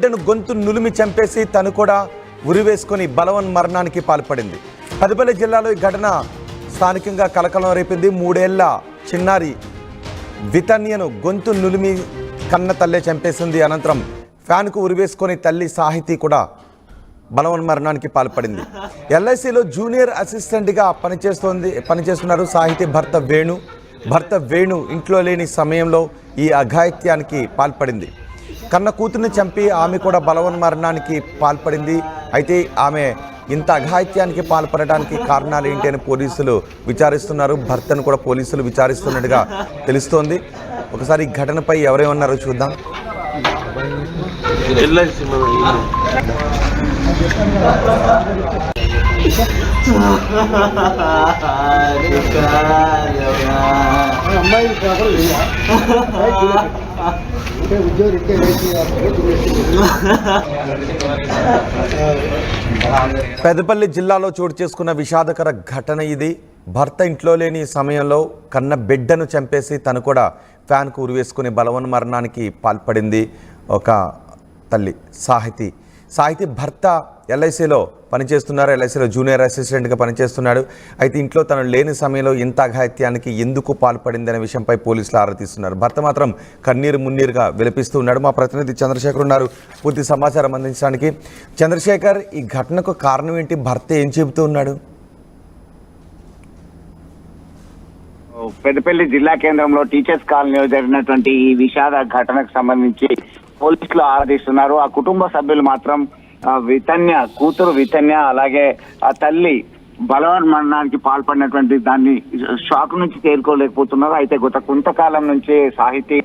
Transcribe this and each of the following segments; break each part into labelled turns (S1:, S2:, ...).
S1: బిడ్డను గొంతు నులిమి చంపేసి తను కూడా ఉరివేసుకొని బలవన్మరణానికి పాల్పడింది. పెద్దపల్లి జిల్లాలో ఈ ఘటన స్థానికంగా కలకలం రేపింది. 3 ఏళ్ల చిన్నారి వితన్యను గొంతు నులిమి కన్న తల్లే చంపేసింది. అనంతరం ఫ్యాన్కు ఉరివేసుకొని తల్లి సాహితీ కూడా బలవన్మరణానికి పాల్పడింది. ఎల్ఐసిలో జూనియర్ అసిస్టెంట్గా పనిచేస్తున్నారు సాహితీ. భర్త వేణు ఇంట్లో లేని సమయంలో ఈ అఘాయిత్యానికి పాల్పడింది. కన్న కూతుర్ని చంపి ఆమె కూడా బలవన్మరణానికి పాల్పడింది. అయితే ఆమె ఇంత అఘాయిత్యానికి పాల్పడడానికి కారణాలు ఏంటి అని పోలీసులు విచారిస్తున్నారు. భర్తను కూడా పోలీసులు విచారిస్తున్నట్టుగా తెలుస్తోంది. ఒకసారి ఈ ఘటనపై ఎవరేమన్నారో చూద్దాం. పెద్దపల్లి జిల్లాలో చోటు చేసుకున్న విషాదకర ఘటన ఇది. భర్త ఇంట్లో లేని సమయంలో కన్న బిడ్డను చంపేసి తను కూడా ఫ్యాన్కు ఉరివేసుకుని బలవన్మరణానికి పాల్పడింది ఒక తల్లి సాహితీ భర్త ఎల్ఐసిలో పనిచేస్తున్నారు. ఎల్ఐసిలో జూనియర్ అసిస్టెంట్గా పనిచేస్తున్నాడు. అయితే ఇంట్లో తను లేని సమయంలో ఇంత అఘాయిత్యానికి ఎందుకు పాల్పడింది అనే విషయంపై పోలీసులు ఆరా తీస్తున్నారు. భర్త మాత్రం కన్నీరు మున్నీరుగా విలపిస్తూ ఉన్నాడు. మా ప్రతినిధి చంద్రశేఖర్ ఉన్నారు పూర్తి సమాచారం అందించడానికి. చంద్రశేఖర్, ఈ ఘటనకు కారణం ఏంటి? భర్త ఏం చెబుతూ ఉన్నాడు?
S2: పెద్దపల్లి జిల్లా కేంద్రంలో టీచర్స్ కాలనీలో జరిగినటువంటి ఈ విషాద ఘటనకు సంబంధించి పోలీసులు ఆరాధిస్తున్నారు. ఆ కుటుంబ సభ్యులు మాత్రం కూతురు వితన్య అలాగే ఆ తల్లి బలవన్మరణానికి పాల్పడినటువంటి దాన్ని షాక్ నుంచి తేరుకోలేకపోతున్నారు. అయితే గత కొంతకాలం నుంచి సాహితీ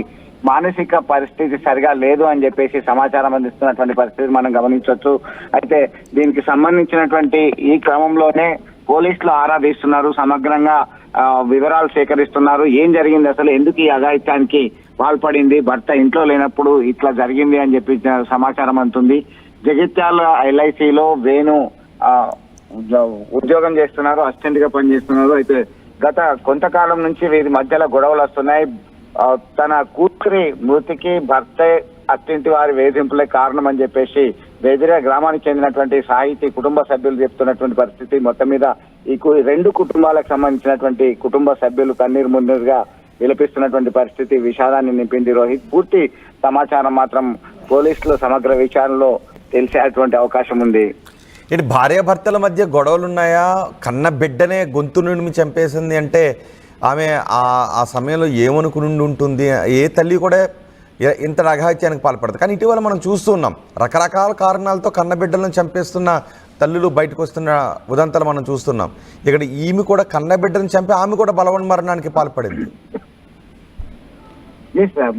S2: మానసిక పరిస్థితి సరిగా లేదు అని చెప్పేసి సమాచారం అందిస్తున్నటువంటి పరిస్థితి మనం గమనించవచ్చు. అయితే దీనికి సంబంధించినటువంటి ఈ క్రమంలోనే పోలీసులు ఆరాధిస్తున్నారు. సమగ్రంగా వివరాలు సేకరిస్తున్నారు. ఏం జరిగింది, అసలు ఎందుకు ఈ అఘాయిత్యానికి పాల్పడింది, భర్త ఇంట్లో లేనప్పుడు ఇట్లా జరిగింది అని చెప్పి సమాచారం అందుతుంది. జగిత్యాల ఎల్ఐసిలో వేణు ఉద్యోగం చేస్తున్నారు, అసిస్టెంట్ గా పనిచేస్తున్నారు. అయితే గత కొంతకాలం నుంచి వీరి మధ్యలో గొడవలు వస్తున్నాయి. తన కూతురి మృతికి భర్తే అత్తింటి వారి వేధింపులే కారణం అని చెప్పేసి వేదిరే గ్రామానికి చెందినటువంటి సాహితీ కుటుంబ సభ్యులు చెప్తున్నటువంటి పరిస్థితి. మొత్తం మీద ఈ 2 కుటుంబాలకు సంబంధించినటువంటి కుటుంబ సభ్యులు కన్నీరు మున్నీరుగా విలపిస్తున్నటువంటి పరిస్థితి విషాదాన్ని నింపింది. రోహిత్, పూర్తి సమాచారం మాత్రం పోలీసులు సమగ్ర విచారణలో తెలిసేటువంటి అవకాశం ఉంది.
S1: ఇటు భార్యాభర్తల మధ్య గొడవలు ఉన్నాయా? కన్న బిడ్డనే గొంతు నుండి చంపేసింది అంటే ఆమె ఆ సమయంలో ఏమనుకుని ఉంటుంది? ఏ తల్లి కూడా ఇంత అఘాయిత్యానికి పాల్పడదు. కానీ ఇటీవల మనం చూస్తున్నాం రకరకాల కారణాలతో కన్న బిడ్డలను చంపేస్తున్న తల్లులు బయటకు వస్తున్న ఉదంతాలు మనం చూస్తున్నాం. ఇక్కడ ఈమె కూడా కన్న బిడ్డను చంపి ఆమె కూడా బలవన్మరణానికి పాల్పడింది.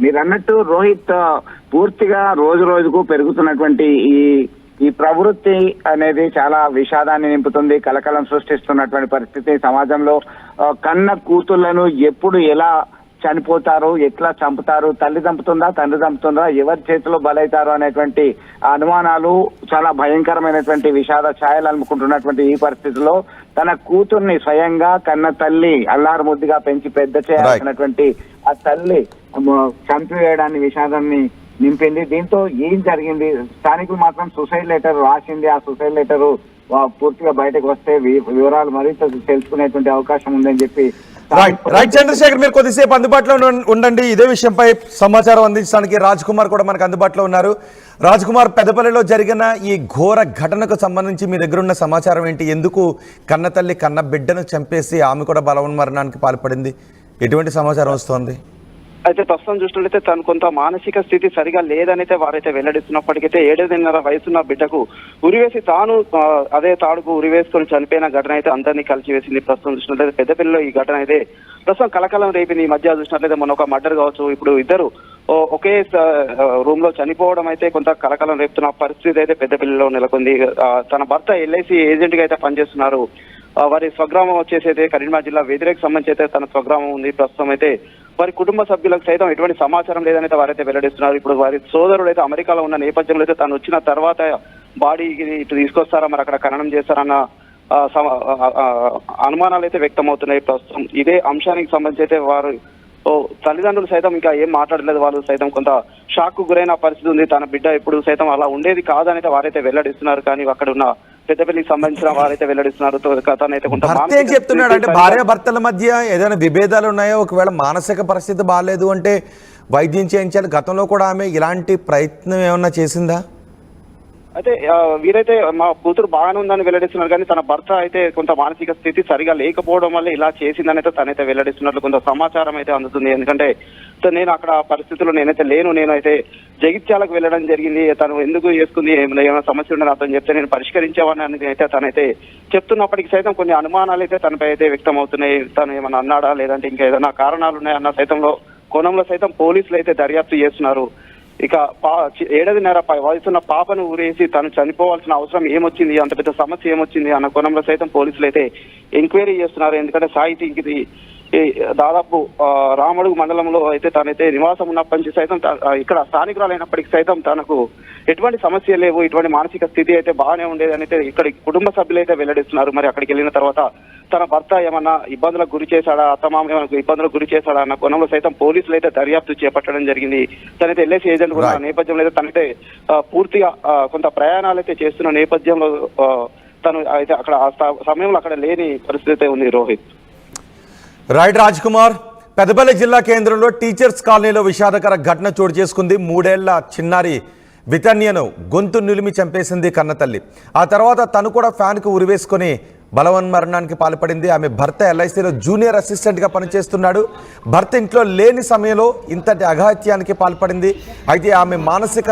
S2: మీరు అన్నట్టు రోహిత్, పూర్తిగా రోజు రోజుకు పెరుగుతున్నటువంటి ఈ ప్రవృత్తి అనేది చాలా విషాదాన్ని నింపుతుంది, కలకలం సృష్టిస్తున్నటువంటి పరిస్థితి. సమాజంలో కన్న కూతుళ్లను ఎప్పుడు ఎలా చనిపోతారు, ఎట్లా చంపుతారు, తల్లి చంపుతుందా తండ్రి చంపుతుందా, ఎవరి చేతిలో బలైతారు అనేటువంటి అనుమానాలు చాలా భయంకరమైనటువంటి విషాద ఛాయలు అలుముకుంటున్నటువంటి ఈ పరిస్థితిలో తన కూతుర్ని స్వయంగా కన్న తల్లి అల్లారు ముద్దుగా పెంచి పెద్ద చేయాల్సినటువంటి ఆ తల్లి చంపివేయడాన్ని విషాదాన్ని నింపింది. దీంతో ఏం జరిగింది, స్థానికులు మాత్రం సూసైడ్ లెటర్ రాసింది. ఆ సూసైడ్ లెటర్ పూర్తిగా బయటకు వస్తే వివరాలు మరింత తెలుసుకునేటువంటి అవకాశం ఉందని చెప్పి
S1: రైట్ చంద్రశేఖర్, మీరు కొద్దిసేపు అందుబాటులో ఉండండి. ఇదే విషయంపై సమాచారం అందించడానికి రాజ్ కుమార్ కూడా మనకు అందుబాటులో ఉన్నారు. రాజ్ కుమార్, పెద్దపల్లిలో జరిగిన ఈ ఘోర ఘటనకు సంబంధించి మీ దగ్గర ఉన్న సమాచారం ఏంటి? ఎందుకు కన్న తల్లి కన్న బిడ్డను చంపేసి ఆమె కూడా బలవన్మరణానికి పాల్పడింది? ఎటువంటి సమాచారం వస్తోంది?
S3: అయితే ప్రస్తుతం చూసినట్లయితే తను కొంత మానసిక స్థితి సరిగా లేదనైతే వారైతే వెల్లడిస్తున్నప్పటికైతే 7.5 వయసున్న బిడ్డకు ఉరివేసి తాను అదే తాడుకు ఉరివేసుకొని చనిపోయిన ఘటన అయితే అందరినీ కలిసివేసింది. ప్రస్తుతం చూసినట్లయితే పెద్దపల్లిలో ఈ ఘటన అయితే ప్రస్తుతం కలకలం రేపింది. ఈ మధ్య చూసినట్లయితే మొన్న ఒక మర్డర్ కావచ్చు, ఇప్పుడు ఇద్దరు ఒకే రూమ్ లో చనిపోవడం అయితే కొంత కలకలం రేపుతున్న పరిస్థితి అయితే పెద్దపల్లిలో నెలకొంది. తన భర్త ఎల్ఐసి ఏజెంట్ గా అయితే పనిచేస్తున్నారు. వారి స్వగ్రామం వచ్చేసి అయితే కరీంనగర్ జిల్లా వేదిరేకి సంబంధించి అయితే తన స్వగ్రామం ఉంది. ప్రస్తుతం అయితే వారి కుటుంబ సభ్యులకు సైతం ఎటువంటి సమాచారం లేదనైతే వారైతే వెల్లడిస్తున్నారు. ఇప్పుడు వారి సోదరుడు అయితే అమెరికాలో ఉన్న నేపథ్యంలో అయితే తను వచ్చిన తర్వాత బాడీకి ఇటు తీసుకొస్తారా, మరి అక్కడ ఖననం చేస్తారన్న అనుమానాలు అయితే వ్యక్తం అవుతున్నాయి. ప్రస్తుతం ఇదే అంశానికి సంబంధించి అయితే వారు తల్లిదండ్రులు సైతం ఇంకా ఏం మాట్లాడలేదు. వాళ్ళు సైతం కొంత షాక్ గురైన పరిస్థితి ఉంది. తన బిడ్డ ఇప్పుడు సైతం అలా ఉండేది కాదనైతే వారైతే వెల్లడిస్తున్నారు. కానీ అక్కడ ఉన్న పెద్దపల్లికి సంబంధించిన వారైతే వెల్లడిస్తున్నారు. తనైతే కొంత
S1: భర్త ఏం చెప్తున్నాడు అంటే భార్య భర్తల మధ్య ఏదైనా విభేదాలు ఉన్నాయో, ఒకవేళ మానసిక పరిస్థితి బాగాలేదు అంటే వైద్యం చేయించాలి. గతంలో కూడా ఆమె ఇలాంటి ప్రయత్నం ఏమన్నా చేసిందా?
S3: అయితే వీరైతే మా కూతురు బాగానే ఉందని వెల్లడిస్తున్నారు. కానీ తన భర్త అయితే కొంత మానసిక స్థితి సరిగా లేకపోవడం వల్ల ఇలా చేసిందని అయితే తనైతే వెల్లడిస్తున్నట్లు కొంత సమాచారం అయితే అందుతుంది. ఎందుకంటే నేను అక్కడ పరిస్థితుల్లో నేనైతే జగిత్యాలకు వెళ్ళడం జరిగింది. తను ఎందుకు చేసుకుంది, ఏమైనా సమస్య ఉండని అతను చెప్తే నేను పరిష్కరించేవాడిని అని అయితే తనైతే చెప్తున్నప్పటికీ సైతం కొన్ని అనుమానాలు అయితే తనపై అయితే వ్యక్తం అవుతున్నాయి. తను ఏమన్నా అన్నాడా లేదంటే ఇంకా ఏదైనా కారణాలు ఉన్నాయన్న సైతంలో కోణంలో సైతం పోలీసులు అయితే దర్యాప్తు చేస్తున్నారు. ఇక 7.5 వయసున్న పాపను ఊరేసి తను చనిపోవాల్సిన అవసరం ఏమొచ్చింది, అంత పెద్ద సమస్య ఏమొచ్చింది అన్న కోణంలో సైతం పోలీసులు అయితే ఎంక్వైరీ చేస్తున్నారు. ఎందుకంటే సాహితీకి దాదాపు రామడుగు మండలంలో అయితే తనైతే నివాసం ఉన్నప్పటి నుంచి సైతం ఇక్కడ స్థానికురాలైనప్పటికీ సైతం తనకు ఎటువంటి సమస్య లేవు, ఇటువంటి మానసిక స్థితి అయితే బాగానే ఉండేది అని అయితే ఇక్కడ కుటుంబ సభ్యులు అయితే వెల్లడిస్తున్నారు. మరి అక్కడికి వెళ్ళిన తర్వాత తన భర్త ఏమన్నా ఇబ్బందులకు గురి చేశాడా, అత్తమామ ఏమైనా ఇబ్బందులకు గురి చేశాడా అన్న కోణంలో సైతం పోలీసులు అయితే దర్యాప్తు చేపట్టడం జరిగింది. తనైతే ఎల్ఐసి ఏజెంట్ కూడా నేపథ్యంలో అయితే తనైతే పూర్తిగా కొంత ప్రయాణాలు అయితే చేస్తున్న నేపథ్యంలో తను అయితే అక్కడ ఆ సమయంలో అక్కడ లేని పరిస్థితి ఉంది. రోహిత్.
S1: రైట్ రాజ్ కుమార్. పెద్దపల్లి జిల్లా కేంద్రంలో టీచర్స్ కాలనీలో విషాదకర ఘటన చోటు చేసుకుంది. 3 ఏళ్ల చిన్నారి వితన్యను గొంతు నిలిమి చంపేసింది కన్నతల్లి. ఆ తర్వాత తను కూడా ఫ్యాన్కు ఉరివేసుకొని బలవన్మరణానికి పాల్పడింది. ఆమె భర్త ఎల్ఐసిలో జూనియర్ అసిస్టెంట్గా పనిచేస్తున్నాడు. భర్త ఇంట్లో లేని సమయంలో ఇంతటి అఘాత్యానికి పాల్పడింది. అయితే ఆమె మానసిక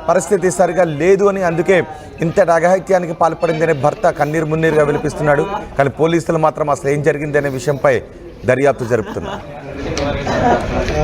S1: పరిస్థితి సరిగా లేదు అని, అందుకే ఇంతటి అఘాత్యానికి పాల్పడింది అని భర్త కన్నీరు మున్నీరుగా విలిపిస్తున్నాడు. కానీ పోలీసులు మాత్రం అసలు ఏం జరిగింది అనే విషయంపై దర్యాప్తు జరుపుతున్నారు.